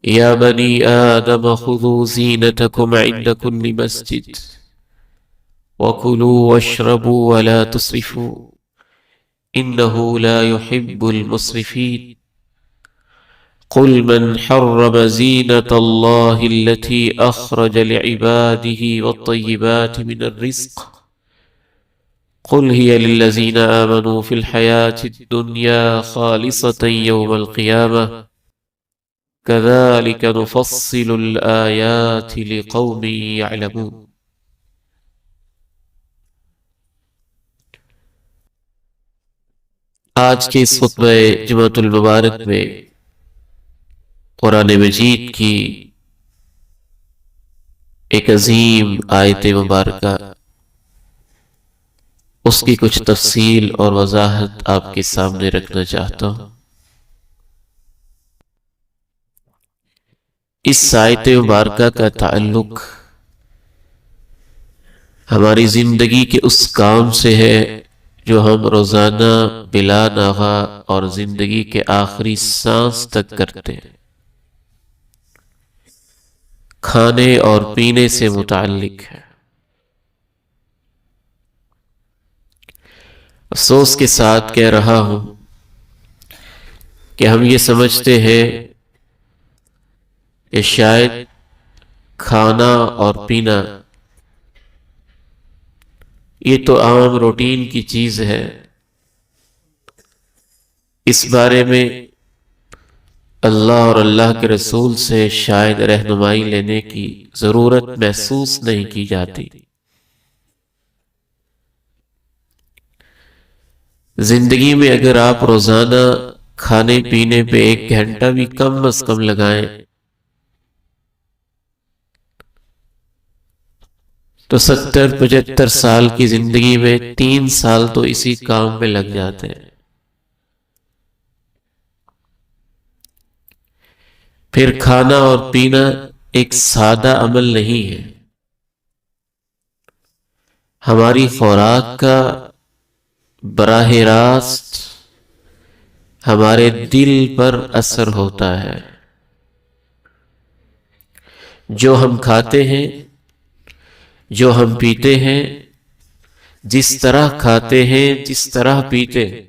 يا بني آدم خذوا زينتكم عند كل مسجد وكلوا واشربوا ولا تسرفوا إنه لا يحب المسرفين قل من حرم زينة الله التي أخرج لعباده والطيبات من الرزق قل هي للذين آمنوا في الحياة الدنيا خالصة يوم القيامة كذلك نفصل الآيات لقوم يعلمون۔ آج کے اس خطبہ جمعۃ المبارک میں قرآن مجید کی ایک عظیم آیت مبارکہ، اس کی کچھ تفصیل اور وضاحت آپ کے سامنے رکھنا چاہتا ہوں۔ اس آیت مبارکہ کا تعلق ہماری زندگی کے اس کام سے ہے جو ہم روزانہ بلا ناغہ اور زندگی کے آخری سانس تک کرتے ہیں، کھانے اور پینے سے متعلق ہے۔ افسوس کے ساتھ کہہ رہا ہوں کہ ہم یہ سمجھتے ہیں کہ شاید کھانا اور پینا یہ تو عام روٹین کی چیز ہے، اس بارے میں اللہ اور اللہ کے رسول سے شاید رہنمائی لینے کی ضرورت محسوس نہیں کی جاتی۔ زندگی میں اگر آپ روزانہ کھانے پینے پہ 1 گھنٹہ بھی کم از کم لگائیں تو 70-75 سال کی زندگی میں 3 سال تو اسی کام میں لگ جاتے ہیں۔ پھر کھانا اور پینا ایک سادہ عمل نہیں ہے، ہماری خوراک کا براہ راست ہمارے دل پر اثر ہوتا ہے۔ جو ہم کھاتے ہیں، جو ہم پیتے ہیں، جس طرح کھاتے ہیں، جس طرح پیتے ہیں،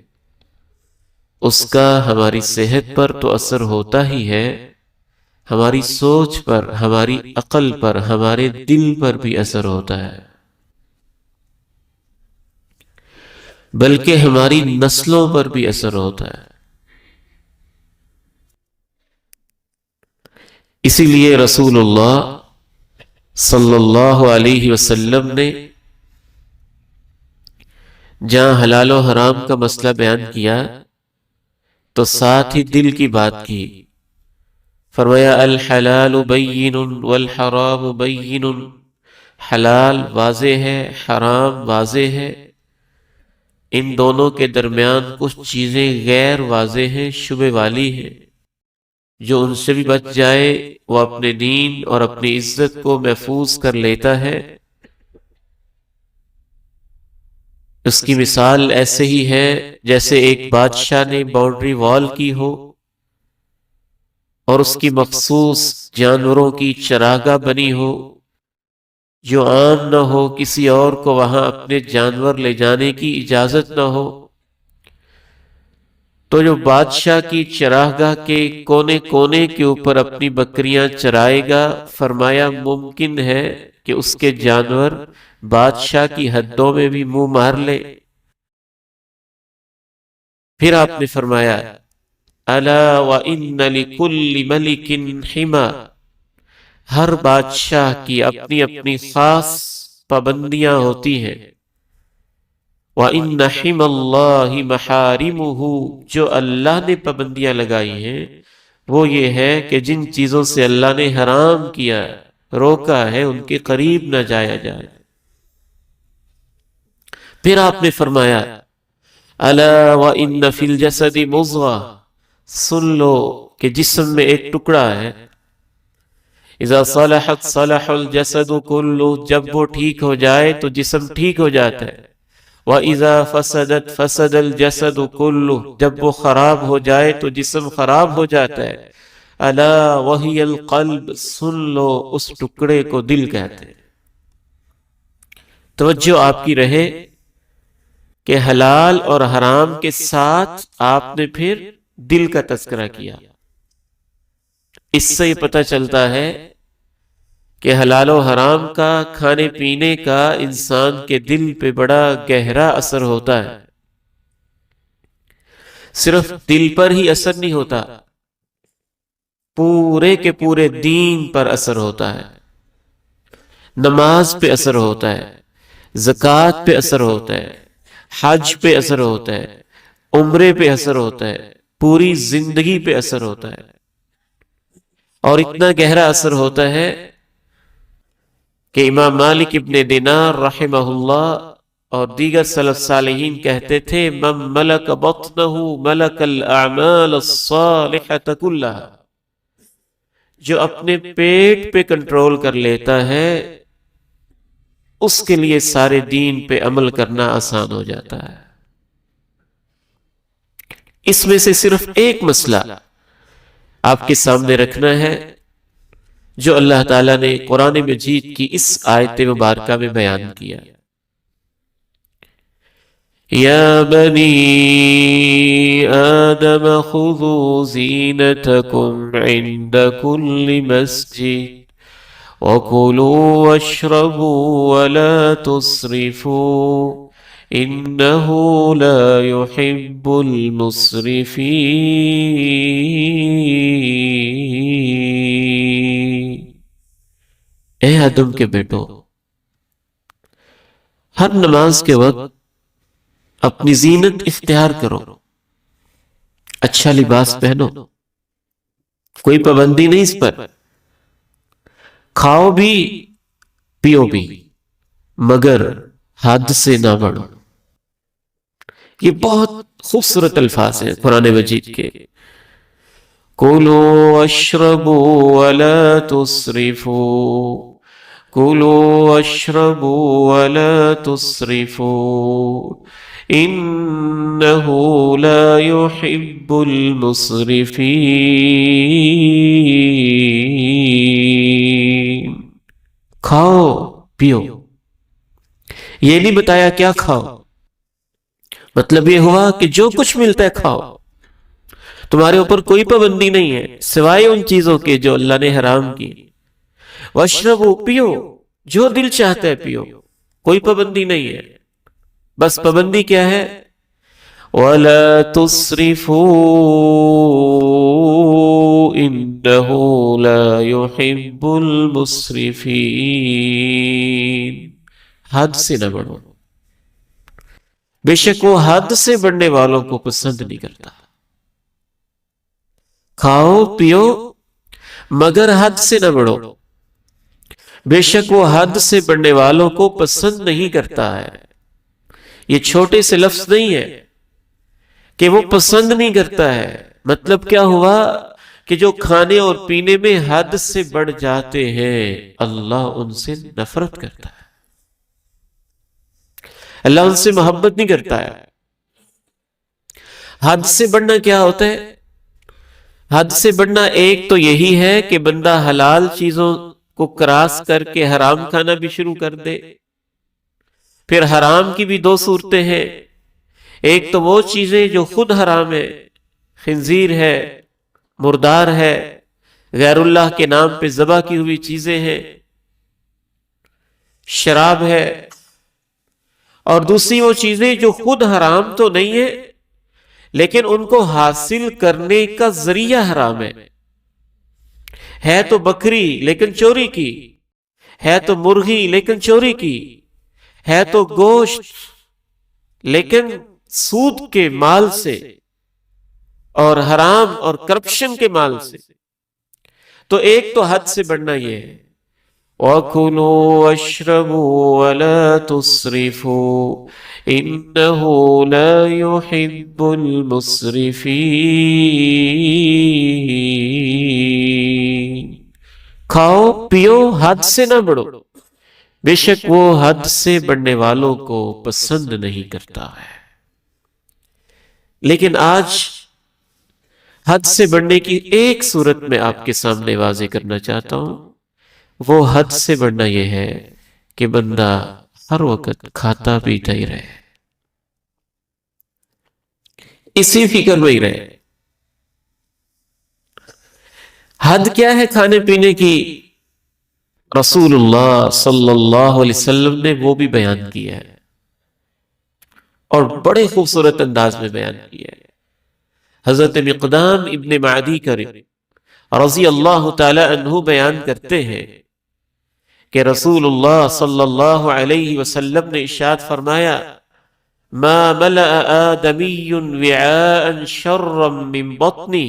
اس کا ہماری صحت پر تو اثر ہوتا ہی ہے، ہماری سوچ پر، ہماری عقل پر، ہمارے دل پر بھی اثر ہوتا ہے، بلکہ ہماری نسلوں پر بھی اثر ہوتا ہے۔ اسی لیے رسول اللہ صلی اللہ علیہ وسلم نے جہاں حلال و حرام کا مسئلہ بیان کیا تو ساتھ ہی دل کی بات کی، فرمایا الحلال بین والحرام بین، حلال واضح ہے، حرام واضح ہے، ان دونوں کے درمیان کچھ چیزیں غیر واضح ہیں، شبہ والی ہیں، جو ان سے بھی بچ جائے وہ اپنے دین اور اپنی عزت کو محفوظ کر لیتا ہے۔ اس کی مثال ایسے ہی ہے جیسے ایک بادشاہ نے باؤنڈری وال کی ہو اور اس کی مخصوص جانوروں کی چراگاہ بنی ہو جو عام نہ ہو، کسی اور کو وہاں اپنے جانور لے جانے کی اجازت نہ ہو، تو جو بادشاہ کی چراگاہ کے کونے کونے کے اوپر اپنی بکریاں چرائے گا، فرمایا ممکن ہے کہ اس کے جانور بادشاہ کی حدوں میں بھی منہ مار لے۔ پھر آپ نے فرمایا الا وان لکل ملک حما، ہر بادشاہ کی اپنی اپنی خاص پابندیاں ہوتی ہیں۔ وَإِنَّ حِمَ اللَّهِ مَحَارِمُهُ، جو اللہ نے پابندیاں لگائی ہیں وہ یہ ہے کہ جن چیزوں سے اللہ نے حرام کیا، روکا ہے، ان کے قریب نہ جایا جائے۔ پھر آپ نے فرمایا الا وَإِنَّ فِي الْجَسَدِ مُضْغَةً، سن لو کہ جسم میں ایک ٹکڑا ہے، اذا صلحت صلح الجسد کلہ، جب وہ ٹھیک ہو جائے تو جسم ٹھیک ہو جاتا ہے، وَإِذَا فَسَدَتْ فَسَدَ الْجَسَدُ كُلُّهُ، جب وہ خراب ہو جائے تو جسم خراب ہو جاتا ہے، الا وہی القلب، سن لو اس ٹکڑے کو دل کہتے ہیں۔ توجہ آپ کی رہے کہ حلال اور حرام کے ساتھ آپ نے پھر دل کا تذکرہ کیا۔ اس سے یہ پتہ چلتا ہے کہ حلال و حرام کا، کھانے پینے کا انسان کے دل پہ بڑا گہرا اثر ہوتا ہے۔ صرف دل پر ہی اثر نہیں ہوتا، پورے کے پورے دین پر اثر ہوتا ہے۔ نماز پہ اثر ہوتا ہے، زکوٰۃ پہ اثر ہوتا ہے، حج پہ اثر ہوتا ہے، عمرے پہ اثر ہوتا ہے، پوری زندگی پہ اثر ہوتا ہے۔ اور اتنا گہرا اثر ہوتا ہے کہ امام مالک ابن دینار رحمہ اللہ اور دیگر سلف صالحین کہتے تھے من ملک بطنہ ملک الاعمال الصالحة کلها، جو اپنے پیٹ پہ کنٹرول کر لیتا ہے اس کے لیے سارے دین پہ عمل کرنا آسان ہو جاتا ہے۔ اس میں سے صرف ایک مسئلہ آپ کے سامنے رکھنا ہے جو اللہ تعالیٰ نے قرآن مجید کی اس آیت مبارکہ میں بیان کیا۔ یا بنی آدم خذوا زینتکم عند کل مسجد وَكُلُوا وَاشْرَبُوا وَلَا تُسْرِفُوا إِنَّهُ لَا يُحِبُّ الْمُسْرِفِينَ۔ اے آدم کے بیٹو، ہر نماز کے وقت اپنی زینت اختیار کرو، اچھا لباس پہنو، کوئی پابندی نہیں اس پر، کھاؤ بھی پیو بھی، مگر حد سے نہ بڑھو۔ یہ بہت خوبصورت الفاظ ہیں قرآن مجید کے۔ کُلُوا وَاشْرَبُوا وَلَا تُسْرِفُوا، کُلُوا وَاشْرَبُوا وَلَا تُسْرِفُوا إِنَّهُ لَا يُحِبُّ الْمُسْرِفِينَ۔ کھاؤ پیو، یہ نہیں بتایا کیا کھاؤ، مطلب یہ ہوا کہ جو کچھ ملتا ہے کھاؤ، تمہارے اوپر کوئی پابندی نہیں ہے سوائے ان چیزوں کے جو اللہ نے حرام کی۔ واشربو، پیو، جو دل چاہتا ہے پیو، کوئی پابندی نہیں ہے، بس پابندی کیا ہے؟ وَلَا تُسْرِفُوا إِنَّهُ لَا يُحِبُّ الْمُسْرِفِينَ۔ حد سے نہ بڑھو، بے شک وہ حد سے بڑھنے والوں کو پسند نہیں کرتا۔ کھاؤ پیو مگر حد سے نہ بڑھو، بے شک وہ حد سے بڑھنے والوں کو پسند نہیں کرتا ہے۔ یہ چھوٹے سے لفظ نہیں ہے کہ وہ پسند نہیں کرتا ہے، مطلب کیا ہوا کہ جو کھانے اور پینے میں حد سے بڑھ جاتے ہیں اللہ ان سے نفرت کرتا ہے، اللہ ان سے محبت نہیں کرتا ہے۔ حد سے بڑھنا کیا ہوتا ہے؟ حد سے بڑھنا ایک تو یہی ہے کہ بندہ حلال چیزوں کو کراس کر کے حرام کھانا بھی شروع کر دے۔ پھر حرام کی بھی دو صورتیں ہیں، ایک تو وہ چیزیں جو خود حرام ہے، خنزیر ہے، مردار ہے، غیر اللہ کے نام پہ ذبح کی ہوئی چیزیں ہیں، شراب ہے، اور دوسری وہ چیزیں جو خود حرام تو نہیں ہے لیکن ان کو حاصل کرنے کا ذریعہ حرام ہے تو بکری لیکن چوری کی، ہے تو مرغی لیکن چوری کی، ہے تو گوشت لیکن سود کے مال سے اور حرام اور کرپشن کے مال سے۔ تو ایک تو حد سے بڑھنا یہ ہے، وَكُلُوا وَاشْرَبُوا وَلَا تُسْرِفُوا إِنَّهُ لَا يُحِبُّ الْمُسْرِفِينَ۔ کھاؤ پیو حد سے نہ بڑھو، بے شک وہ حد سے بڑھنے والوں کو پسند نہیں کرتا ہے۔ لیکن آج حد سے بڑھنے کی ایک صورت میں آپ کے سامنے واضح کرنا چاہتا ہوں، وہ حد سے بڑھنا یہ ہے کہ بندہ ہر وقت کھاتا پیتا ہی رہے، اسی فکر میں ہی رہے۔ حد کیا ہے کھانے پینے کی؟ رسول اللہ صلی اللہ علیہ وسلم نے وہ بھی بیان کیا ہے، اور بڑے خوبصورت انداز میں بیان کیا ہے۔ حضرت مقدام ابن معدی رضی اللہ تعالی عنہ بیان کرتے ہیں کہ رسول اللہ صلی اللہ علیہ وسلم نے ارشاد فرمایا، ما ملأ آدمی وعاء شرا من بطنی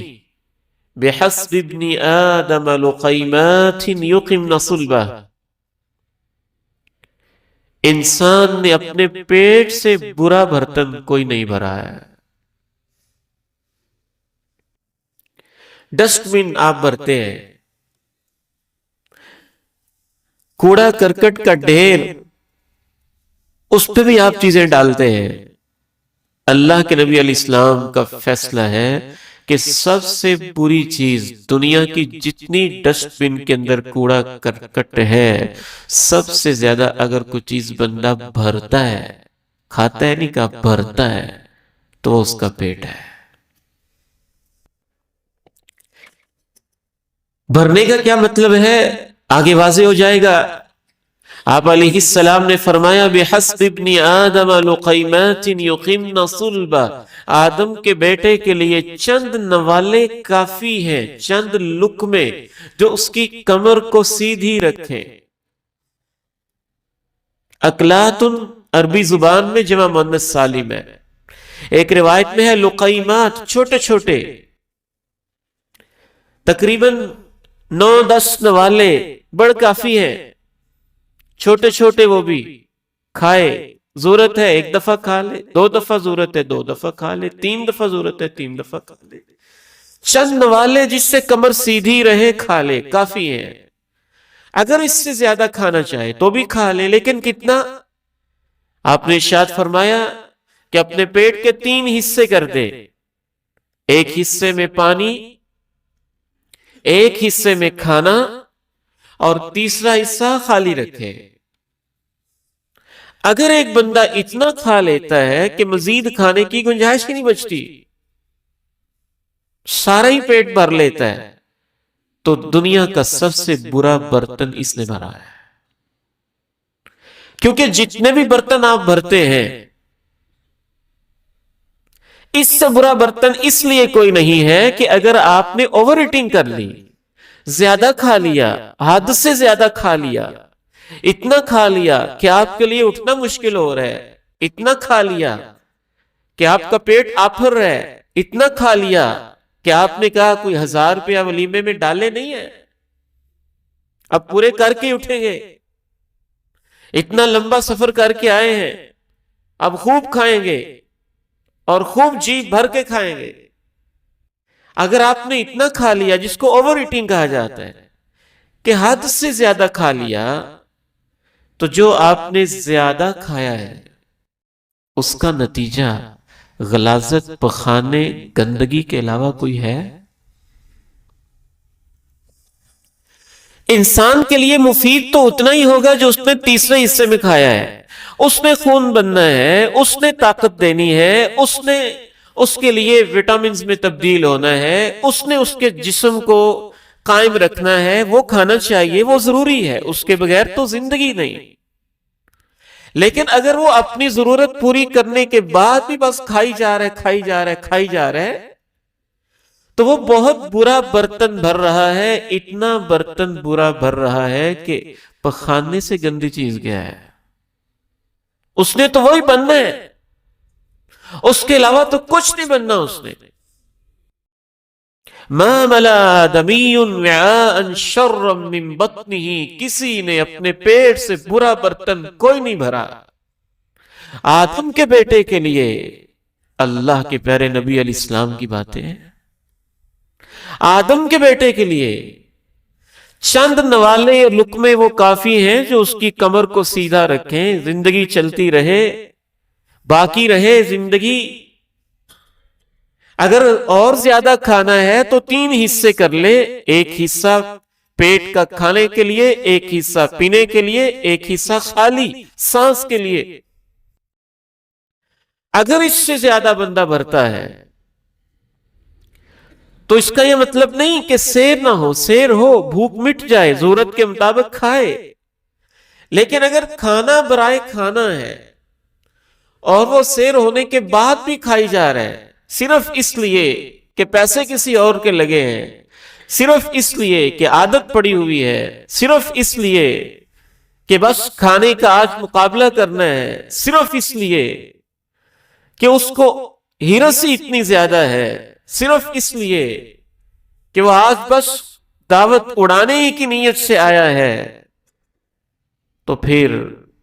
بحسب ابن آدم لقیمات یقمن صلبہ۔ انسان نے اپنے پیٹ سے برا برتن کوئی نہیں بھرا ہے۔ ڈسٹ بن آپ بھرتے ہیں، کوڑا کرکٹ کا ڈھیر، اس پہ بھی آپ چیزیں ڈالتے ہیں۔ اللہ کے نبی علیہ السلام کا فیصلہ ہے کہ سب سے بری چیز دنیا کی جتنی ڈسٹ بن کے اندر کوڑا کرکٹ ہے، سب سے زیادہ اگر کوئی چیز بندہ بھرتا ہے، کھاتا ہے نہیں کہا بھرتا ہے، تو اس کا پیٹ ہے۔ بھرنے کا کیا مطلب ہے آگے واضح ہو جائے گا۔ آپ علیہ السلام نے فرمایا، بِحَسْبِ ابْنِ آدَمَ لُقَيْمَاتٍ يُقِمْنَ صُلْبًا، آدم کے بیٹے کے لیے چند نوالے کافی ہیں، چند لقمے جو اس کی کمر کو سیدھی رکھیں۔ اکلاتن عربی زبان میں جمع مؤنث سالم ہے، ایک روایت میں ہے لقیمات، چھوٹے چھوٹے، تقریباً 9-10 نوالے بڑھ کافی ہیں، چھوٹے چھوٹے وہ بھی کھائے، ضرورت ہے ایک دفعہ کھا لے، 2 دفعہ ضرورت ہے 2 دفعہ کھا لے، 3 دفعہ ضرورت ہے 3 دفعہ کھا لے، چند نوالے جس سے کمر سیدھی رہے کھا لے، کافی ہیں۔ اگر اس سے زیادہ کھانا چاہے تو بھی کھا لے، لیکن کتنا؟ آپ نے ارشاد فرمایا کہ اپنے پیٹ کے 3 حصے کر دے، ایک حصے میں پانی، ایک حصے میں کھانا، اور تیسرا حصہ خالی رکھے۔ اگر ایک بندہ اتنا کھا لیتا ہے کہ مزید کھانے کی گنجائش ہی نہیں بچتی، سارا ہی پیٹ بھر لیتا ہے، تو دنیا کا سب سے برا برتن اس نے بھرا ہے۔ کیونکہ جتنے بھی برتن آپ بھرتے ہیں، اس سے برا برتن اس لیے کوئی نہیں ہے کہ اگر آپ نے اوور ایٹنگ کر لی، زیادہ کھا لیا، حد سے زیادہ کھا لیا، اتنا کھا لیا کہ آپ کے لیے اٹھنا مشکل ہو رہا ہے، اتنا کھا لیا کہ آپ کا پیٹ آپھر رہا ہے، اتنا کھا لیا کہ آپ نے کہا کوئی 1000 روپیہ ولیمے میں ڈالے نہیں ہیں، اب پورے کر کے اٹھیں گے، اتنا لمبا سفر کر کے آئے ہیں، اب خوب کھائیں گے اور خوب جی بھر کے کھائیں گے۔ اگر آپ نے اتنا کھا لیا جس کو اوور ایٹنگ کہا جاتا ہے کہ حد سے زیادہ کھا لیا، تو جو آپ نے زیادہ کھایا ہے اس کا نتیجہ غلاظت، پخانے، گندگی کے علاوہ کوئی ہے؟ انسان کے لیے مفید تو اتنا ہی ہوگا جو اس نے تیسرے حصے میں کھایا ہے۔ اس نے خون بننا ہے، اس نے طاقت دینی ہے، اس کے لیے وٹامنز میں تبدیل ہونا ہے، اس نے اس کے جسم کو قائم رکھنا ہے، وہ کھانا چاہیے، وہ ضروری ہے، اس کے بغیر تو زندگی نہیں۔ لیکن اگر وہ اپنی ضرورت پوری کرنے کے بعد بھی بس کھائی جا رہا ہے، تو وہ بہت برا برتن بھر رہا ہے، اتنا برتن برا بھر رہا ہے کہ پخانے سے گندی چیز کیا ہے؟ اس نے تو وہی بننا ہے، اس کے علاوہ تو کچھ نہیں بننا اس نے۔ ما ملا آدمی وعاء شرا من بطنہ، کسی نے اپنے پیٹ سے برا برتن کوئی نہیں بھرا۔ آدم کے بیٹے کے لیے اللہ کے پیارے نبی علیہ السلام کی باتیں ہیں، آدم کے بیٹے کے لیے چند نوالے اور لقمے وہ کافی ہیں جو اس کی کمر کو سیدھا رکھیں، زندگی چلتی رہے، باقی رہے زندگی۔ اگر اور زیادہ کھانا ہے تو 3 حصے کر لے، ایک حصہ پیٹ کا کھانے کے لیے، ایک حصہ پینے کے لیے، ایک حصہ خالی سانس کے لیے۔ اگر اس سے زیادہ بندہ بھرتا ہے تو اس کا یہ مطلب نہیں کہ سیر نہ ہو، سیر ہو، بھوک مٹ جائے، ضرورت کے مطابق کھائے، لیکن اگر کھانا برائے کھانا ہے اور وہ سیر ہونے کے بعد بھی کھائی جا رہا ہے صرف اس لیے کہ پیسے کسی اور کے لگے ہیں، صرف اس لیے کہ عادت پڑی ہوئی ہے، صرف اس لیے کہ بس کھانے کا آج مقابلہ کرنا ہے، صرف اس لیے کہ اس کو ہرس ہی اتنی زیادہ ہے، صرف اس لیے کہ وہ آج بس دعوت اڑانے ہی کی نیت سے آیا ہے، تو پھر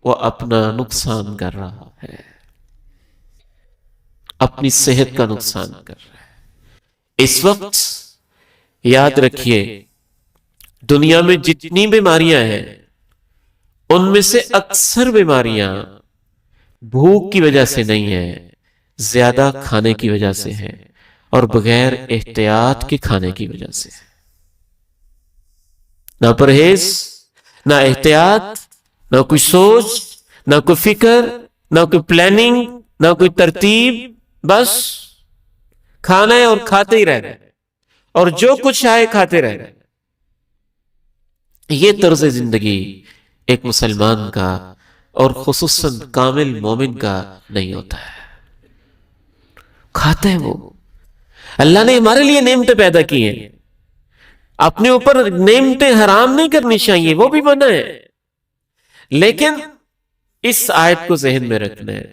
وہ اپنا نقصان کر رہا ہے، اپنی صحت کا نقصان کر رہا ہے۔ اس وقت یاد رکھیے، دنیا میں جتنی بیماریاں ہیں ان میں سے اکثر بیماریاں بھوک کی وجہ سے نہیں ہیں، زیادہ کھانے کی وجہ سے ہیں اور بغیر احتیاط کے کھانے کی وجہ سے۔ نہ پرہیز، نہ احتیاط، نہ کوئی سوچ، نہ کوئی فکر، نہ کوئی پلاننگ، نہ کوئی ترتیب، بس کھانا ہے اور کھاتے ہی رہنا ہے اور جو کچھ آئے کھاتے رہنا ہے۔ یہ طرز زندگی ایک مسلمان کا اور خصوصاً کامل مومن کا نہیں ہوتا ہے۔ کھاتے ہیں وہ، اللہ نے ہمارے لیے نعمتیں پیدا کی ہیں، اپنے اوپر نعمتیں حرام نہیں کرنی چاہیے، وہ بھی منع ہے، لیکن اس آیت کو ذہن میں رکھنا ہے،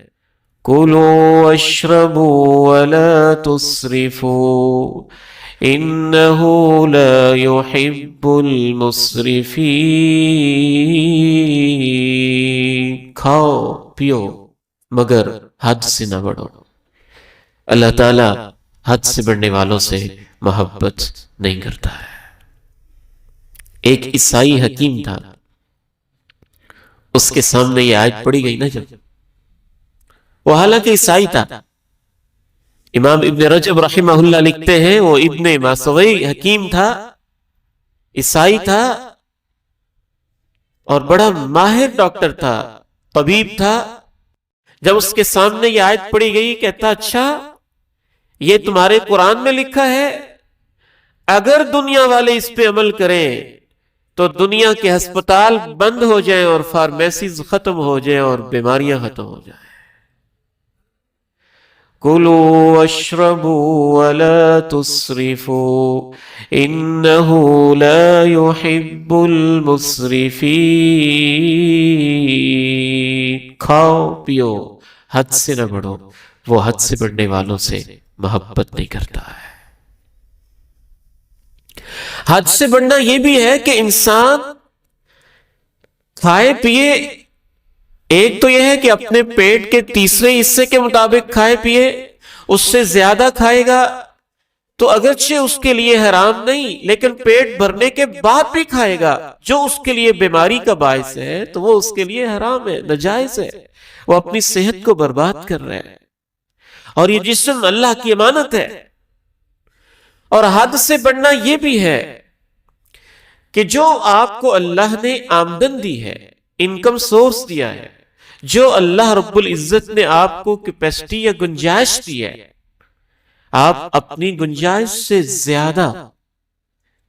کُلُوا وَاشْرَبُوا وَلَا تُسْرِفُوا إِنَّهُ لَا يُحِبُّ الْمُسْرِفِينَ۔ کھاؤ پیو مگر حد سے نہ بڑھو، اللہ تعالیٰ حد سے بڑھنے والوں سے محبت نہیں کرتا ہے۔ ایک عیسائی حکیم تھا، اس کے سامنے یہ آیت پڑھی گئی نا جب، وہ حالانکہ عیسائی تھا، امام ابن رجب رحمہ اللہ لکھتے ہیں وہ ابن ماسوی حکیم تھا، عیسائی تھا اور بڑا ماہر ڈاکٹر تھا، طبیب تھا۔ جب اس کے سامنے یہ آیت پڑھی گئی، کہتا اچھا یہ تمہارے قرآن میں لکھا ہے، اگر دنیا والے اس پہ عمل کریں تو دنیا کے ہسپتال بند ہو جائیں اور فارمیسیز ختم ہو جائیں اور بیماریاں ختم ہو جائیں۔ کُلُوا وَاشْرَبُوا وَلَا تُسْرِفُوا إِنَّهُ لَا يُحِبُّ الْمُسْرِفِينَ۔ کھاؤ پیو، حد سے نہ بڑھو، وہ حد سے بڑھنے والوں سے محبت نہیں کرتا ہے۔ حد سے بڑھنا یہ بھی ہے کہ انسان کھائے پیے، ایک تو یہ ہے کہ اپنے پیٹ کے تیسرے حصے کے مطابق کھائے پیے، اس سے زیادہ کھائے گا تو اگرچہ اس کے لیے حرام نہیں، لیکن پیٹ بھرنے کے بعد بھی کھائے گا جو اس کے لیے بیماری کا باعث ہے تو وہ اس کے لیے حرام ہے، ناجائز ہے، وہ اپنی صحت کو برباد کر رہا ہے، اور یہ جسم اللہ کی امانت ہے۔ اور حد سے بڑھنا یہ بھی ہے کہ جو آپ کو اللہ نے آمدن دی ہے، انکم سورس دیا ہے، جو اللہ رب العزت نے آپ کو کیپیسٹی یا گنجائش دی ہے، آپ اپنی گنجائش سے زیادہ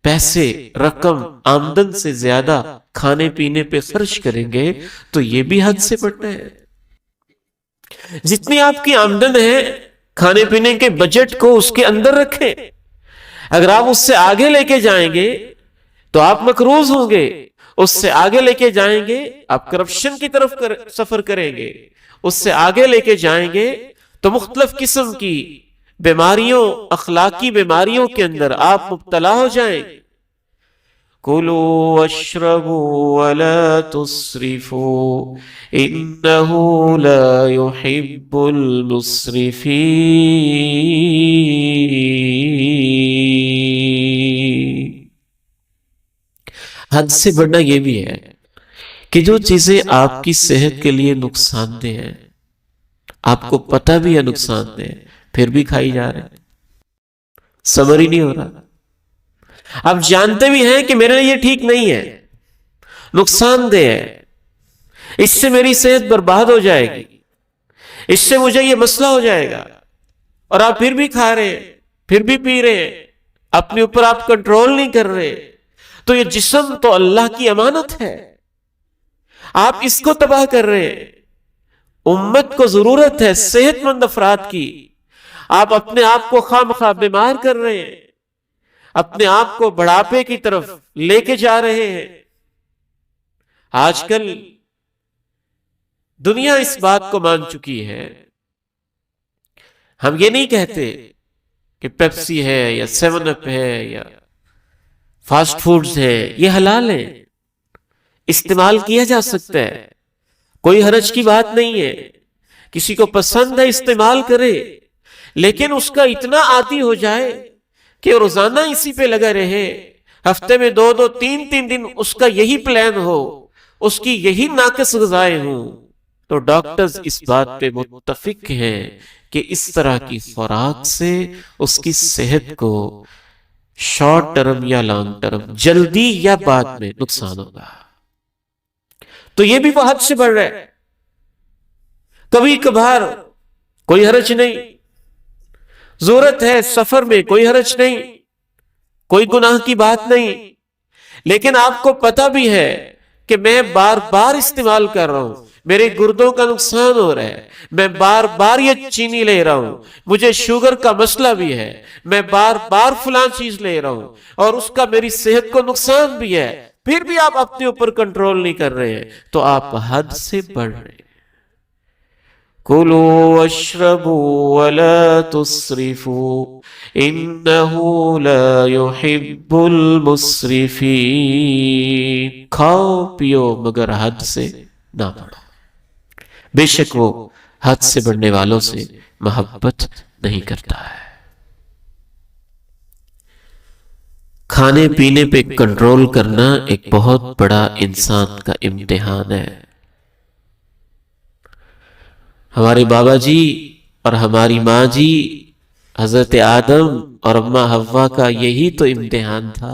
پیسے، رقم، آمدن سے زیادہ کھانے پینے پہ خرچ کریں گے تو یہ بھی حد سے بڑھنا ہے۔ جتنی آپ کی آمدن ہے کھانے پینے کے بجٹ کو اس کے اندر رکھیں، اگر آپ اس سے آگے لے کے جائیں گے تو آپ مقروض ہوں گے، اس سے آگے لے کے جائیں گے آپ کرپشن کی طرف سفر کریں گے، اس سے آگے لے کے جائیں گے تو مختلف قسم کی بیماریوں، اخلاقی بیماریوں کے اندر آپ مبتلا ہو جائیں۔ کُلُوا وَاشْرَبُوا وَلَا تُسْرِفُوا إِنَّهُ لَا يُحِبُّ الْمُسْرِفِينَ۔ حد سے بڑھنا یہ بھی ہے کہ جو چیزیں آپ کی صحت کے لیے نقصان دہ ہیں، آپ کو پتہ بھی ہے نقصان دہ ہے، پھر بھی کھائی جا رہے ہیں۔ صبر ہی نہیں ہو رہا. آپ جانتے بھی ہیں کہ میرے لیے یہ ٹھیک نہیں ہے، نقصان دہ ہے، اس سے میری صحت برباد ہو جائے گی، اس سے مجھے یہ مسئلہ ہو جائے گا، اور آپ پھر بھی کھا رہے ہیں، پھر بھی پی رہے ہیں، اپنے اوپر آپ کنٹرول نہیں کر رہے. تو یہ جسم تو اللہ کی امانت ہے، آپ اس کو تباہ کر رہے ہیں. امت کو ضرورت ہے صحت مند افراد کی، آپ اپنے آپ کو خواہ مخواہ بیمار کر رہے ہیں، اپنے آپ کو بڑھاپے کی طرف لے کے جا رہے ہیں. آج کل دنیا اس بات کو مان چکی ہے. ہم یہ نہیں کہتے کہ پیپسی ہے یا سیون اپ ہے یا فاسٹ فوڈز ہے، یہ حلال ہے، استعمال کیا جا سکتا ہے، کوئی حرج کی بات نہیں ہے. کسی کو پسند ہے استعمال کرے، لیکن اس کا اتنا عادی ہو جائے کہ روزانہ اسی پہ لگا رہے، ہفتے میں 2-3 دن اس کا یہی پلان ہو، اس کی یہی ناقص غذائیں ہوں. تو ڈاکٹرز اس بات پہ متفق ہیں کہ اس طرح کی خوراک سے اس کی صحت کو شارٹ ٹرم یا لانگ ٹرم، جلدی یا بعد میں نقصان ہوگا. تو یہ بھی وہ حد سے بڑھ رہا ہے. کبھی کبھار کوئی حرج نہیں، ضرورت ہے سفر میں کوئی حرج نہیں، کوئی گناہ کی بات نہیں. لیکن آپ کو پتہ بھی ہے کہ میں بار بار استعمال کر رہا ہوں، میرے گردوں کا نقصان ہو رہا ہے، میں بار بار یہ چینی لے رہا ہوں، مجھے شوگر کا مسئلہ بھی ہے، میں بار بار فلاں چیز لے رہا ہوں اور اس کا میری صحت کو نقصان بھی ہے، پھر بھی آپ اپنے اوپر کنٹرول نہیں کر رہے ہیں. تو آپ حد سے بڑھ رہے ہیں. کُلُوا وَاشْرَبُوا وَلَا تُسْرِفُوا إِنَّهُ لَا يُحِبُّ الْمُسْرِفِينَ. کھاؤ پیو مگر حد سے نہ بڑھو، بے شک وہ حد سے بڑھنے والوں سے محبت نہیں کرتا ہے. کھانے پینے پہ کنٹرول کرنا ایک بہت بڑا انسان کا امتحان ہے. ہمارے بابا جی اور ہماری ماں جی حضرت آدم اور اماں حوا کا یہی تو امتحان تھا.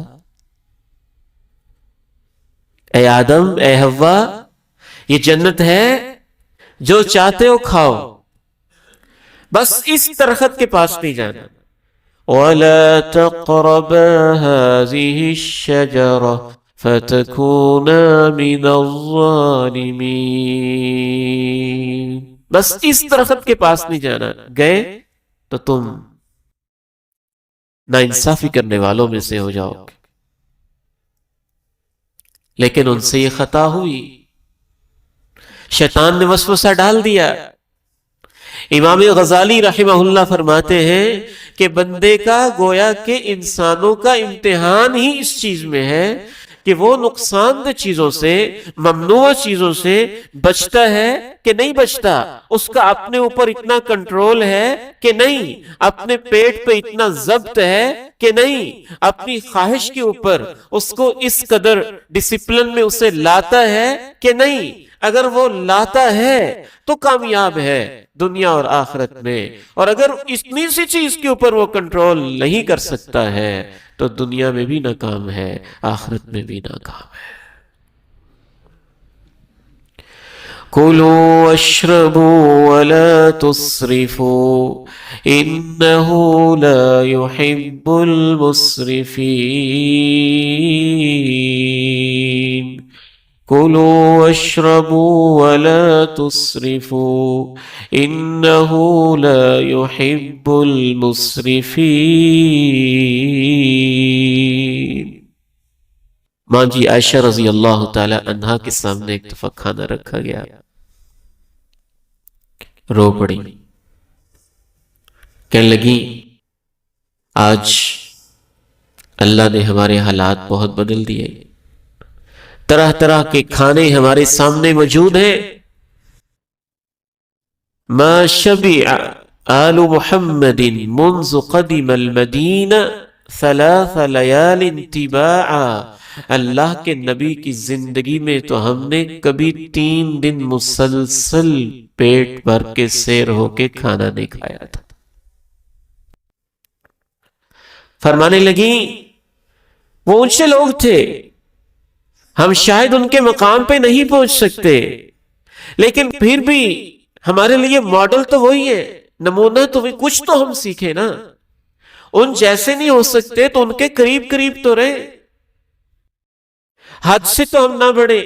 اے آدم، اے حوا، یہ جنت ہے، جو چاہتے ہو کھاؤ، بس اس درخت کے پاس نہیں جانا. وَلَا تَقْرَبَا هَذِهِ الشَّجَرَةَ فَتَكُونَا مِنَ الظَّالِمِينَ. بس اس درخت کے پاس نہیں جانا، گئے تو تم ناانصافی کرنے والوں میں سے ہو جاؤ گے. لیکن ان سے یہ خطا ہوئی، شیطان نے وسوسہ ڈال دیا. امام غزالی رحمہ اللہ فرماتے ہیں کہ بندے کا گویا کہ انسانوں کا امتحان ہی اس چیز میں ہے کہ وہ نقصان دہ چیزوں سے، ممنوع چیزوں سے بچتا ہے کہ نہیں بچتا، اس کا اپنے اوپر اتنا کنٹرول ہے کہ نہیں، اپنے پیٹ پہ اتنا ضبط ہے کہ نہیں، اپنی خواہش کے اوپر اس کو اس قدر ڈسپلن میں اسے لاتا ہے کہ نہیں. اگر وہ لاتا ہے تو کامیاب ہے دنیا اور آخرت میں، اور اگر اتنی سی چیز کے اوپر وہ کنٹرول نہیں کر سکتا ہے تو دنیا میں بھی ناکام ہے، آخرت میں بھی ناکام ہے. کُلُوا وَاشْرَبُوا وَلَا تُسْرِفُوا إِنَّهُ لَا يُحِبُّ الْمُسْرِفِينَ. كُلُوا وَاشْرَبُوا وَلَا تُسْرِفُوا إِنَّهُ لَا يُحِبُّ الْمُسْرِفِينَ. ماں جی عائشہ رضی اللہ تعالی عنہا کے سامنے ایک دفعہ کھانا رکھا گیا، رو پڑی، کہنے لگی آج اللہ نے ہمارے حالات بہت بدل دیے، طرح طرح کے کھانے ہمارے سامنے موجود ہیں. ما شبع آل محمد منذ قدم المدینہ 3 لیال تباعا. اللہ کے نبی کی زندگی میں تو ہم نے کبھی 3 دن مسلسل پیٹ بھر کے سیر ہو کے کھانا نہیں کھایا تھا. فرمانے لگیں وہ اونچے لوگ تھے، ہم شاید ان کے مقام پہ نہیں پہنچ سکتے، لیکن پھر بھی ہمارے لیے ماڈل تو وہی ہے، نمونہ تو وہی، کچھ تو ہم سیکھیں نا، ان جیسے نہیں ہو سکتے تو ان کے قریب قریب تو رہے، حد سے تو ہم نہ بڑھے۔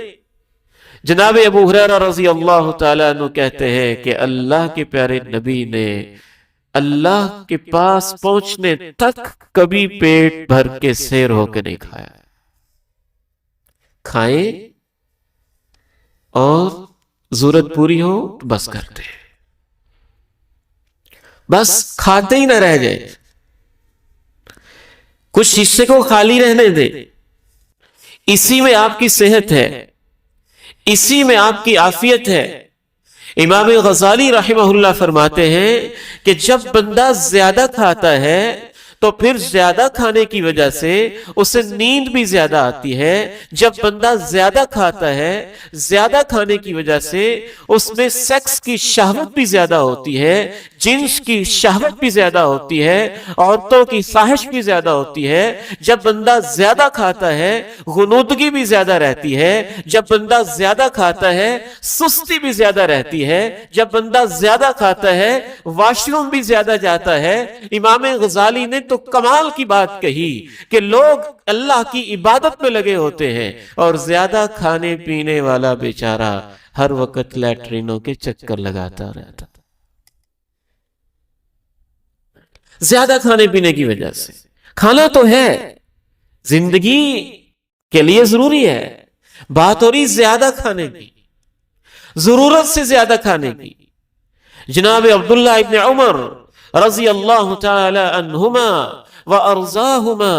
جناب ابو ہریرہ رضی اللہ تعالیٰ عنہ کہتے ہیں کہ اللہ کے پیارے نبی نے اللہ کے پاس پہنچنے تک کبھی پیٹ بھر کے سیر ہو کے نہیں کھایا، کھائیں اور ضرورت پوری ہو تو بس کرتے، بس کھاتے ہی نہ رہ جائے، کچھ حصے کو خالی رہنے دے، اسی میں آپ کی صحت ہے، اسی میں آپ کی عافیت ہے۔ امام غزالی رحمہ اللہ فرماتے ہیں کہ جب بندہ زیادہ کھاتا ہے تو پھر زیادہ کھانے کی وجہ سے اسے نیند بھی زیادہ آتی ہے، جب بندہ زیادہ کھاتا ہے زیادہ کھانے کی وجہ سے اس میں سیکس کی شہوت بھی زیادہ ہوتی ہے، جنس کی شہوت بھی زیادہ ہوتی ہے، عورتوں کی خواہش بھی زیادہ ہوتی ہے۔ جب بندہ زیادہ کھاتا ہے غنودگی بھی زیادہ رہتی ہے، جب بندہ زیادہ کھاتا ہے سستی بھی زیادہ رہتی ہے، جب بندہ زیادہ کھاتا ہے واش روم بھی زیادہ جاتا ہے۔ امام غزالی نے تو کمال کی بات کہی کہ لوگ اللہ کی عبادت میں لگے ہوتے ہیں اور زیادہ کھانے پینے والا بیچارہ ہر وقت لیٹرینوں کے چکر لگاتا رہتا، زیادہ کھانے پینے کی وجہ سے۔ کھانا تو ہے، زندگی کے لیے ضروری ہے، بات ہو رہی زیادہ کھانے کی، ضرورت سے زیادہ کھانے کی۔ جناب عبداللہ ابن عمر رضی اللہ تعالی عنہما وارضاہما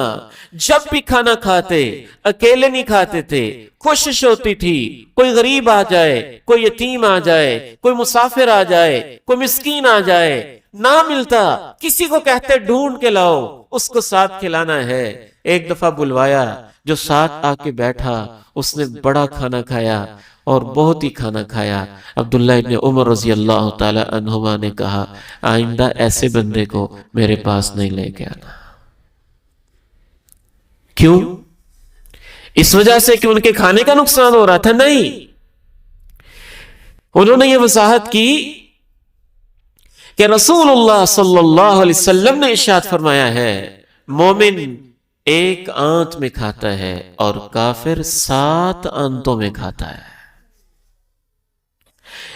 جب بھی کھانا کھاتے اکیلے نہیں کھاتے تھے، کوشش ہوتی تھی کوئی غریب آ جائے، کوئی یتیم آ جائے، کوئی مسافر آ جائے، کوئی مسکین آ جائے، نہ ملتا کسی کو کہتے ڈھونڈ کے لاؤ، اس کو ساتھ کھلانا ہے۔ ایک دفعہ بلوایا، جو ساتھ آ کے بیٹھا اس نے بڑا کھانا کھایا اور بہت ہی کھانا کھایا۔ عبداللہ ابن عمر رضی اللہ تعالی عنہما نے کہا آئندہ ایسے بندے کو میرے پاس نہیں لے کے آنا۔ کیوں؟ اس وجہ سے کہ ان کے کھانے کا نقصان ہو رہا تھا؟ نہیں، انہوں نے یہ وضاحت کی کہ رسول اللہ صلی اللہ علیہ وسلم نے ارشاد فرمایا ہے مومن ایک آنت میں کھاتا ہے اور کافر 7 آنتوں میں کھاتا ہے۔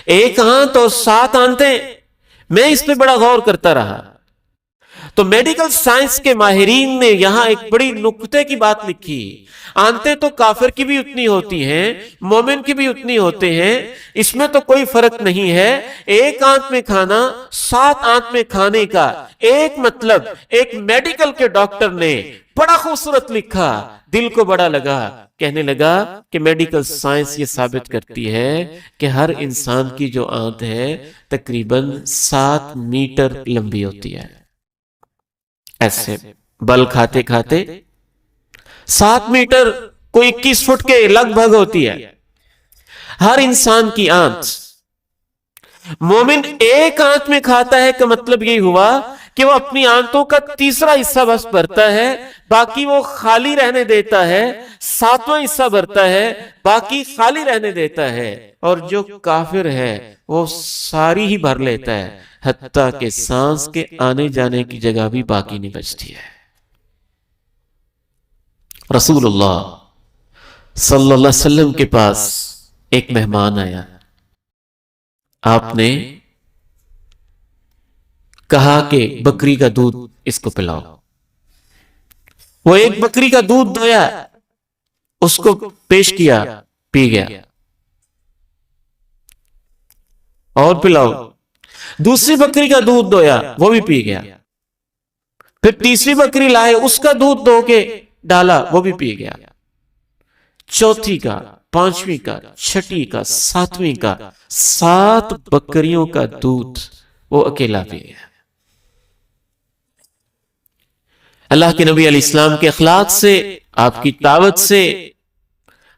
ایک آنت اور 7 آنتیں، میں اس پہ بڑا غور کرتا رہا تو میڈیکل سائنس کے ماہرین نے یہاں ایک بڑی نکتے کی بات لکھی۔ آنتیں تو کافر کی بھی اتنی ہوتی ہیں، مومن کی بھی اتنی ہوتے ہیں، اس میں تو کوئی فرق نہیں ہے۔ ایک آنت میں کھانا 7 آنت میں کھانے کا ایک مطلب ایک میڈیکل کے ڈاکٹر نے بڑا خوبصورت لکھا، دل کو بڑا لگا، کہنے لگا کہ میڈیکل سائنس یہ ثابت کرتی ہے کہ ہر انسان کی جو آنت ہے تقریباً 7 میٹر لمبی ہوتی ہے۔ ایسے بل کھاتے کھاتے 7 میٹر کوئی 21 فٹ کے لگ بھگ ہوتی ہے ہر انسان کی آنت۔ مومن ایک آنت میں کھاتا ہے کا مطلب یہی ہوا کہ وہ اپنی آنتوں کا تیسرا حصہ بس بھرتا ہے، باقی وہ خالی رہنے دیتا ہے، 7واں حصہ بھرتا ہے، باقی خالی رہنے دیتا ہے۔ اور جو کافر ہے وہ ساری ہی بھر لیتا ہے، حتیٰ کہ سانس کے آنے جانے کی جگہ بھی باقی نہیں بچتی ہے۔ رسول اللہ صلی اللہ علیہ وسلم کے پاس ایک مہمان آیا، آپ نے کہا کہ بکری کا دودھ اس کو پلاؤ۔ وہ ایک بکری کا دودھ دویا، اس کو پیش کیا، پی گیا، اور پلاؤ۔ دوسری بکری کا دودھ دویا، وہ بھی پی گیا۔ پھر تیسری بکری لائے، اس کا دودھ دو کے ڈالا، وہ بھی پی گیا۔ چوتھی کا، 5ویں کا، 6ٹھی کا، 7ویں کا، 7 بکریوں کا دودھ وہ اکیلا پی گیا۔ اللہ کے نبی علیہ السلام کے اخلاق سے، آپ کی دعوت سے،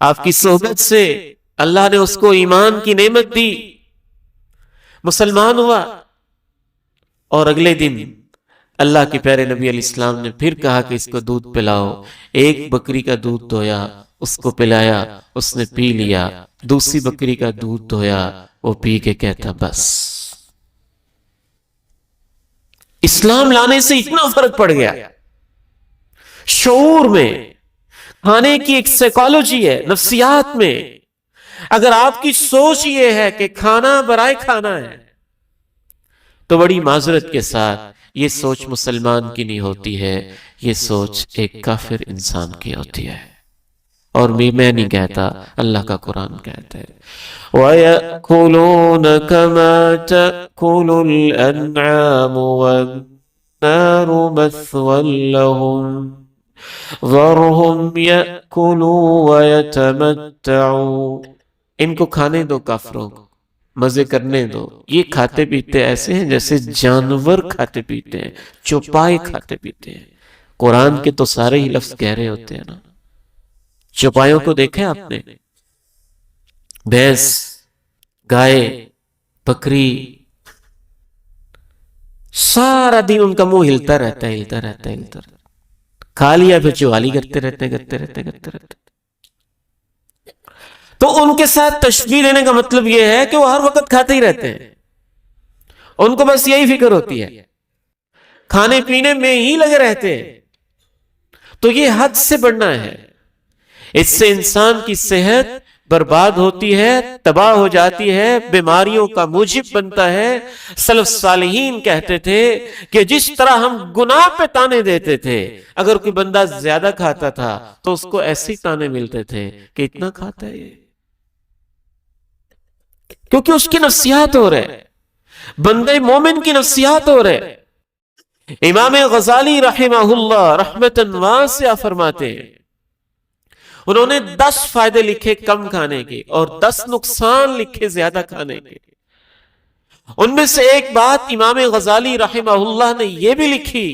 آپ کی صحبت سے اللہ نے اس کو ایمان کی نعمت دی، مسلمان ہوا، اور اگلے دن اللہ کے پیارے نبی علیہ السلام نے پھر کہا کہ اس کو دودھ پلاؤ. ایک بکری کا دودھ دھویا، اس کو پلایا، اس نے پی لیا. دوسری بکری کا دودھ دھویا، وہ پی کے کہتا بس. اسلام لانے سے اتنا فرق پڑ گیا. شعور میں، کھانے کی ایک سائیکالوجی ہے، نفسیات میں. اگر آپ کی سوچ یہ ہے کہ کھانا برائے کھانا ہے، تو بڑی معذرت کے ساتھ یہ سوچ مسلمان کی نہیں ہوتی ہے، یہ سوچ ایک کافر انسان کی ہوتی ہے. اور میں نہیں کہتا، اللہ کا قرآن کہتا ہے وَيَأْكُلُونَ كَمَا تَأْكُلُ الْأَنْعَامُ وَالنَّارُ مَثْوًى لَهُمْ ذَرْهُمْ يَأْكُلُوا وَيَتَمَتَّعُوا. ان کو کھانے دو، کافروں کو مزے کرنے دو. یہ کھاتے پیتے ایسے ہیں جیسے جانور کھاتے پیتے ہیں، چوپائے کھاتے پیتے ہیں. قرآن کے تو سارے ہی لفظ گہرے ہوتے ہیں نا. چوپایوں کو دیکھیں آپ نے، بھینس، گائے، بکری، سارا دن ان کا منہ ہلتا رہتا ہے، ہلتا رہتا ہے، ہلتا رہتا ہے. کھا لیا پھر چوالی کرتے رہتے ہیں، کرتے رہتے ہیں، کرتے رہتے ہیں. تو ان کے ساتھ تشبیہ دینے کا مطلب یہ ہے کہ وہ ہر وقت کھاتے ہی رہتے ہیں. ان کو بس یہی فکر ہوتی ہے، کھانے پینے میں ہی لگے رہتے ہیں. تو یہ حد سے بڑھنا ہے. اس سے انسان کی صحت برباد ہوتی ہے، تباہ ہو جاتی ہے، بیماریوں کا موجب بنتا ہے. سلف صالحین کہتے تھے کہ جس طرح ہم گناہ پہ تانے دیتے تھے، اگر کوئی بندہ زیادہ کھاتا تھا تو اس کو ایسے تانے ملتے تھے کہ اتنا کھاتا ہے یہ، کیونکہ اس کی نفسیات ہو رہے، بندے مومن کی نفسیات ہو رہے. امام غزالی رحمہ اللہ رحمتاً واسعہ فرماتے ہیں، انہوں نے 10 فائدے لکھے کم کھانے کے اور 10 نقصان لکھے زیادہ کھانے کے. ان میں سے ایک بات امام غزالی رحمہ اللہ نے یہ بھی لکھی،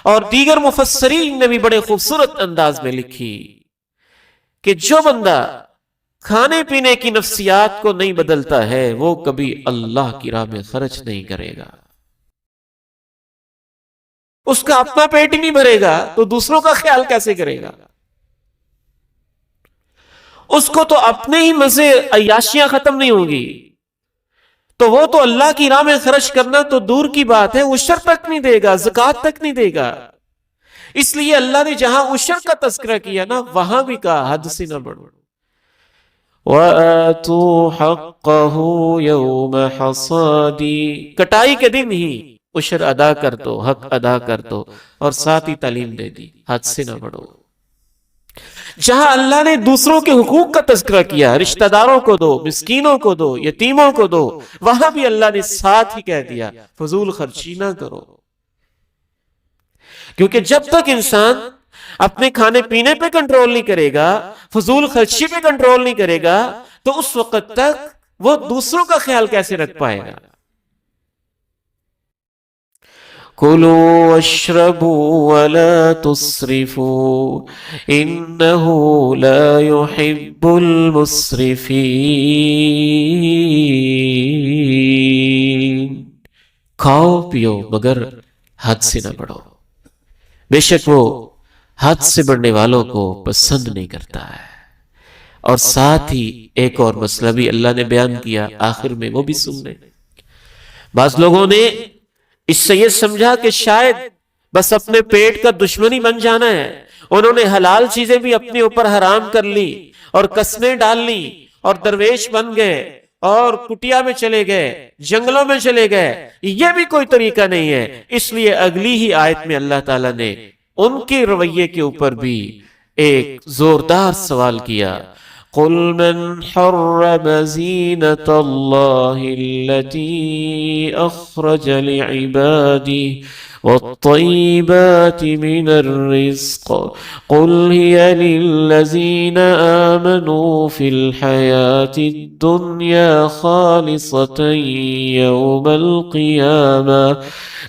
اور دیگر مفسرین نے بھی بڑے خوبصورت انداز میں لکھی، کہ جو بندہ کھانے پینے کی نفسیات کو نہیں بدلتا ہے وہ کبھی اللہ کی راہ میں خرچ نہیں کرے گا. اس کا اپنا پیٹ ہی نہیں بھرے گا تو دوسروں کا خیال کیسے کرے گا؟ اس کو تو اپنے ہی مزے، عیاشیاں ختم نہیں ہوں گی، تو وہ تو اللہ کی راہ میں خرچ کرنا تو دور کی بات ہے، عشر تک نہیں دے گا، زکوٰۃ تک نہیں دے گا. اس لیے اللہ نے جہاں عشر کا تذکرہ کیا نا، وہاں بھی کہا حد سے نہ بڑھو. وَآتُوا حَقَّهُ يَوْمَ حَصَادِهِ، کٹائی کے دن ہی عشر ادا کر دو، حق ادا کر دو. اور ساتھ ہی تعلیم دے دی، حد سے نہ بڑھو. جہاں اللہ نے دوسروں کے حقوق کا تذکرہ کیا، رشتہ داروں کو دو، مسکینوں کو دو، یتیموں کو دو، وہاں بھی اللہ نے ساتھ ہی کہہ دیا فضول خرچی نہ کرو. کیونکہ جب تک انسان اپنے کھانے پینے پہ کنٹرول نہیں کرے گا، فضول خرچی پہ کنٹرول نہیں کرے گا، تو اس وقت تک وہ دوسروں کا خیال کیسے رکھ پائے گا؟ کُلُوا وَاشْرَبُوا وَلَا تُسْرِفُوا إِنَّهُ لَا يُحِبُّ الْمُسْرِفِينَ. کھاؤ پیو مگر حد سے نہ بڑھو، بے شک وہ حد سے بڑھنے والوں کو پسند نہیں کرتا ہے. اور ساتھ ہی ایک اور مسئلہ بھی اللہ نے بیان کیا آخر میں، وہ بھی سن لیں. بعض لوگوں نے اس سے یہ سمجھا کہ شاید بس اپنے پیٹ کا دشمنی بن جانا ہے، انہوں نے حلال چیزیں بھی اپنے اوپر حرام کر لی اور قسمیں ڈال لی اور درویش بن گئے اور کٹیا میں چلے گئے، جنگلوں میں چلے گئے. یہ بھی کوئی طریقہ نہیں ہے. اس لیے اگلی ہی آیت میں اللہ تعالیٰ نے ان کے رویے کے اوپر بھی ایک زوردار سوال کیا. قل من حرم زینة اللہ التي اخرج لعباده والطیبات من الرزق قل هي للذین آمنوا في الحیاة الدنیا خالصة یوم القیامة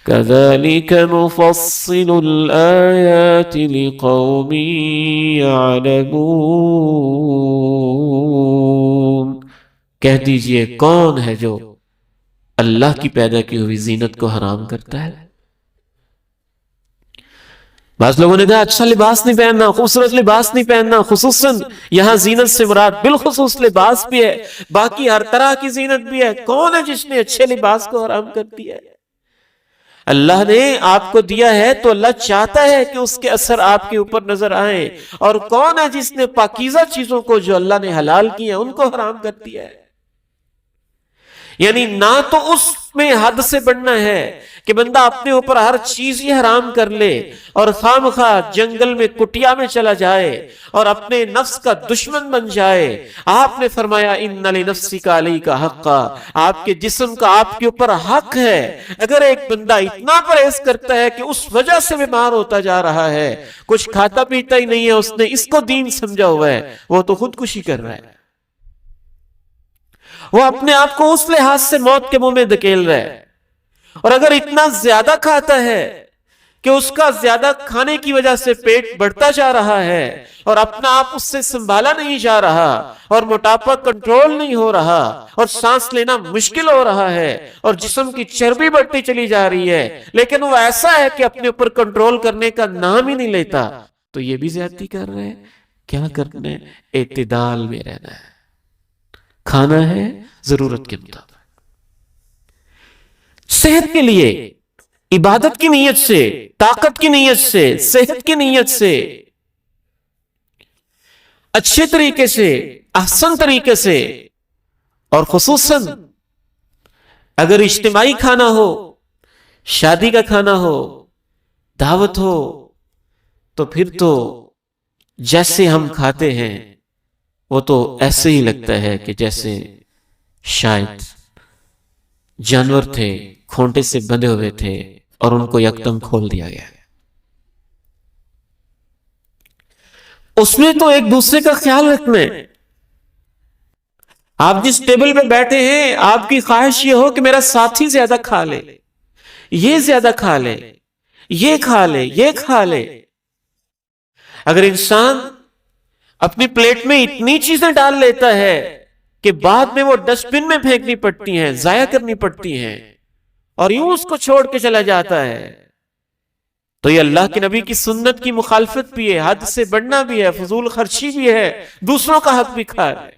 كذلك نفصل الآیات لقوم يعلمون. کہہ دیجئے کون ہے جو اللہ کی پیدا کی ہوئی زینت کو حرام کرتا ہے؟ بعض لوگوں نے کہا اچھا لباس نہیں پہننا، خوبصورت لباس نہیں پہننا، خصوصاً یہاں زینت سے مراد بالخصوص لباس بھی ہے، باقی ہر طرح کی زینت بھی ہے۔ کون ہے جس نے اچھے لباس کو حرام کر دیا ہے؟ اللہ نے آپ کو دیا ہے تو اللہ چاہتا ہے کہ اس کے اثر آپ کے اوپر نظر آئیں، اور کون ہے جس نے پاکیزہ چیزوں کو جو اللہ نے حلال کی ہیں ان کو حرام کر دیا ہے؟ یعنی نہ تو اس میں حد سے بڑھنا ہے کہ بندہ اپنے اوپر ہر چیز ہی حرام کر لے اور خامخواہ جنگل میں کٹیا میں چلا جائے اور اپنے نفس کا دشمن بن جائے۔ آپ نے فرمایا ان لنفسک علیک حقا، آپ کے جسم کا آپ کے اوپر حق ہے۔ اگر ایک بندہ اتنا پرہیز کرتا ہے کہ اس وجہ سے بیمار ہوتا جا رہا ہے، کچھ کھاتا پیتا ہی نہیں ہے، اس نے اس کو دین سمجھا ہوا ہے، وہ تو خودکشی کر رہا ہے، وہ اپنے آپ کو اس لحاظ سے موت کے منہ میں دھکیل رہا ہے۔ اور اگر اتنا زیادہ کھاتا ہے کہ اس کا زیادہ کھانے کی وجہ سے پیٹ بڑھتا جا رہا ہے اور اپنا آپ اس سے سنبھالا نہیں جا رہا اور موٹاپا کنٹرول نہیں ہو رہا اور سانس لینا مشکل ہو رہا ہے اور جسم کی چربی بڑھتی چلی جا رہی ہے، لیکن وہ ایسا ہے کہ اپنے اوپر کنٹرول کرنے کا نام ہی نہیں لیتا، تو یہ بھی زیادتی کر رہے ہیں۔ کیا کرنا ہے؟ اعتدال میں رہنا ہے، کھانا ہے ضرورت کے مطابق، صحت کے لیے، عبادت کی نیت سے، طاقت کی نیت سے، صحت کی نیت سے، اچھے طریقے سے، احسن طریقے سے، اور خصوصاً اگر اجتماعی کھانا ہو، شادی کا کھانا ہو، دعوت ہو، تو پھر تو جیسے ہم کھاتے ہیں وہ تو ایسے ہی لگتا ہے کہ جیسے شاید جانور تھے، کھونٹے سے بندھے ہوئے تھے اور ان کو یکدم کھول دیا گیا۔ اس میں تو ایک دوسرے کا خیال رکھنا ہے۔ آپ جس ٹیبل پہ بیٹھے ہیں آپ کی خواہش یہ ہو کہ میرا ساتھی زیادہ کھا لے، یہ زیادہ کھا لے، یہ کھا لے، یہ کھا لے۔ اگر انسان اپنی پلیٹ میں اتنی چیزیں ڈال لیتا ہے کہ بعد میں وہ ڈسٹ بن میں پھینکنی پڑتی ہیں، ضائع کرنی پڑتی ہیں، اور یوں اس کو چھوڑ کے چلا جاتا ہے، تو یہ اللہ کے نبی کی سنت کی مخالفت بھی ہے، حد سے بڑھنا بھی ہے، فضول خرچی بھی ہے، دوسروں کا حق بھی کھا رہا ہے۔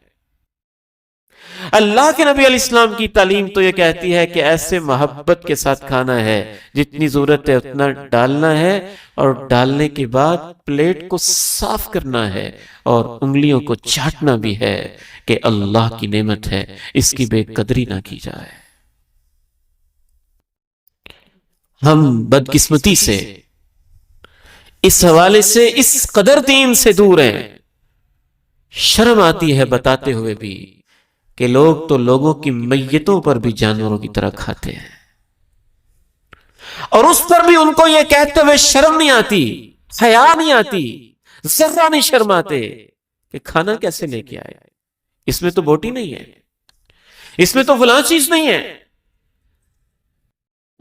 اللہ کے نبی علیہ السلام کی تعلیم تو یہ کہتی ہے کہ ایسے محبت کے ساتھ کھانا ہے، جتنی ضرورت ہے اتنا ڈالنا ہے، اور ڈالنے کے بعد پلیٹ کو صاف کرنا ہے اور انگلیوں کو چاٹنا بھی ہے کہ اللہ کی نعمت ہے، اس کی بے قدری نہ کی جائے۔ ہم بدقسمتی سے اس حوالے سے اس قدر دین سے دور ہیں، شرم آتی ہے بتاتے ہوئے بھی کہ لوگ تو لوگوں کی میتوں پر بھی جانوروں کی طرح کھاتے ہیں، اور اس پر بھی ان کو یہ کہتے ہوئے شرم نہیں آتی، حیا نہیں آتی، ذرہ نہیں شرم آتے کہ کھانا کیسے لے کے آئے، اس میں تو بوٹی نہیں ہے، اس میں تو فلاں چیز نہیں ہے۔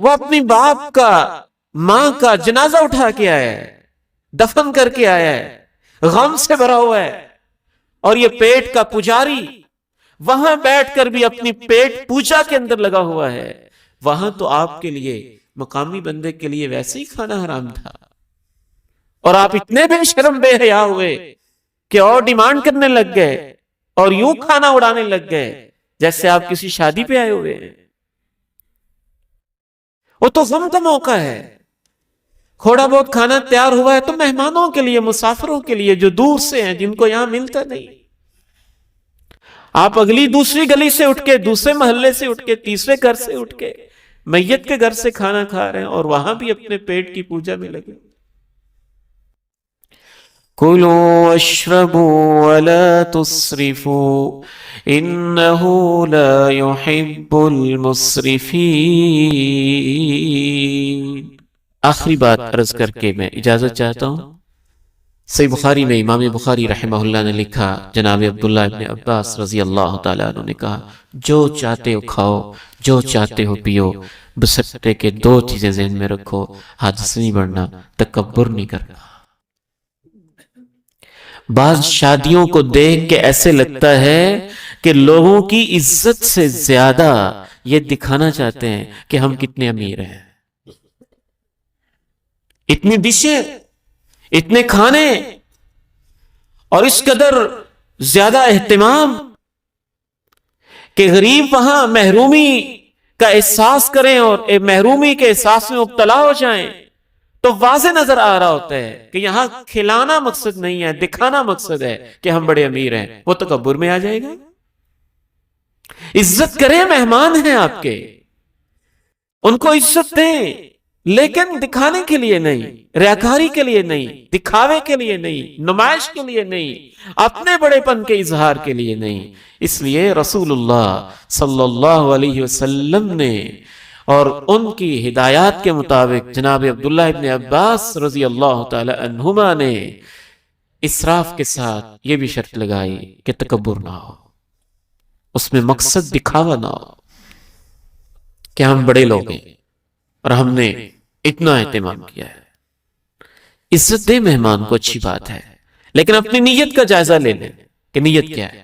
وہ اپنی باپ کا، ماں کا جنازہ اٹھا کے آیا ہے، دفن کر کے آیا ہے، غم سے بھرا ہوا ہے، اور یہ پیٹ کا پجاری وہاں بیٹھ کر بھی اپنی پیٹ پوجا کے اندر لگا ہوا ہے۔ وہاں تو آپ کے لیے، مقامی بندے کے لیے ویسے ہی کھانا حرام تھا، اور آپ اتنے بے شرم بے حیا ہوئے کہ اور ڈیمانڈ کرنے لگ گئے اور یوں کھانا اڑانے لگ گئے جیسے آپ کسی شادی پہ آئے ہوئے ہیں۔ وہ تو غم کا موقع ہے، تھوڑا بہت کھانا تیار ہوا ہے تو مہمانوں کے لیے، مسافروں کے لیے جو دور سے ہیں، جن کو یہاں ملتا نہیں۔ آپ اگلی دوسری گلی سے اٹھ کے، دوسرے محلے سے اٹھ کے، تیسرے گھر سے اٹھ کے، میت کے گھر سے کھانا کھا رہے ہیں، اور وہاں بھی اپنے پیٹ کی پوجا میں لگے۔ کُلُوا واشربوا ولا تسرفوا انہ لا يحب المسرفین۔ آخری بات عرض کر کے میں اجازت چاہتا ہوں۔ صحیح بخاری میں امام بخاری رحمہ اللہ نے لکھا، جناب عبداللہ ابن عباس رضی اللہ تعالیٰ عنہ نے کہا، جو چاہتے ہو کھاؤ، جو چاہتے ہو پیو، بشرطے کہ دو چیزیں ذہن میں رکھو، حد سے نہیں بڑھنا، تکبر نہیں کرنا۔ بعض شادیوں کو دیکھ کے ایسے لگتا ہے کہ لوگوں کی عزت سے زیادہ یہ دکھانا چاہتے ہیں کہ ہم کتنے امیر ہیں۔ اتنی ڈشیں اتنے کھانے اور اس قدر زیادہ اہتمام کہ غریب وہاں محرومی کا احساس کریں اور محرومی کے احساس میں مبتلا ہو جائیں، تو واضح نظر آ رہا ہوتا ہے کہ یہاں کھلانا مقصد نہیں ہے، دکھانا مقصد ہے کہ ہم بڑے امیر ہیں۔ وہ تکبر میں آ جائے گا۔ عزت کریں، مہمان ہیں آپ کے، ان کو عزت دیں، لیکن دکھانے کے لیے نہیں، ریاکاری کے لیے نہیں، دکھاوے کے لیے نہیں، نمائش کے لیے نہیں، اپنے بڑے پن کے اظہار کے لیے نہیں۔ اس لیے رسول اللہ صلی اللہ علیہ وسلم نے اور ان کی ہدایات کے مطابق جناب عبداللہ ابن عباس رضی اللہ تعالی عنہما نے اسراف کے ساتھ یہ بھی شرط لگائی کہ تکبر نہ ہو، اس میں مقصد دکھاوا نہ ہو کہ ہم بڑے لوگ ہیں اور ہم نے اتنا اہتمام کیا ہے۔ عزت دے مہمان کو، اچھی بات ہے، لیکن اپنی نیت کا جائزہ لے لیں کہ نیت کیا ہے،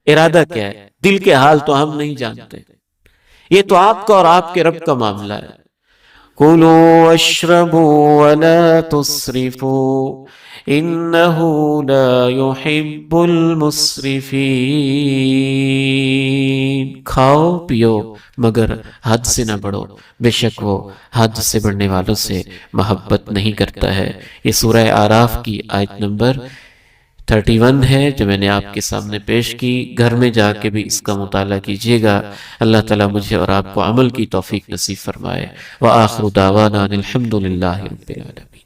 ارادہ کیا ہے۔ دل کے حال تو ہم نہیں جانتے، یہ تو آپ کا اور آپ کے رب کا معاملہ ہے۔ کُلُوا واشربوا ولا تسرفوا انہ لا يحب المسرفین۔ کھاؤ پیو مگر حد سے نہ بڑھو، بے شک وہ حد سے بڑھنے والوں سے محبت نہیں کرتا ہے۔ یہ سورہ اعراف کی آیت نمبر 31 ہے جو میں نے آپ کے سامنے پیش کی۔ گھر میں جا کے بھی اس کا مطالعہ کیجیے گا۔ اللہ تعالیٰ مجھے اور آپ کو عمل کی توفیق نصیب فرمائے۔ وآخر دعوانا الحمد للہ رب العالمین۔